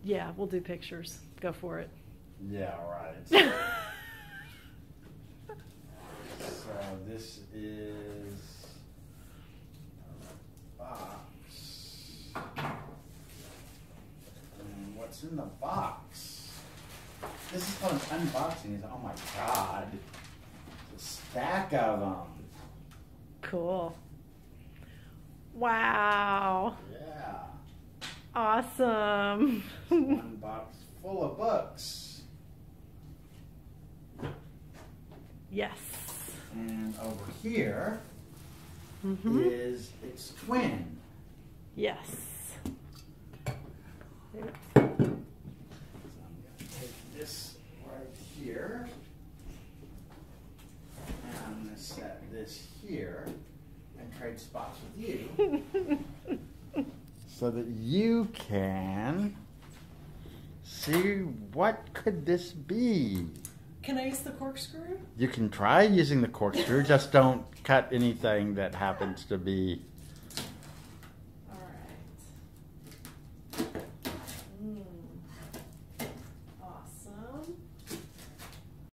Yeah, we'll do pictures. Go for it. Yeah, right. So this is a box. And what's in the box? This is called an unboxing. Oh my god. A stack of them. Cool. Wow. Yeah. Awesome. One box full of books. Yes. And over here is its twin. Yes. So I'm going to take this right here. And I'm going to set this here and trade spots with you. So that you can see what could this be. Can I use the corkscrew? You can try using the corkscrew, just don't cut anything that happens to be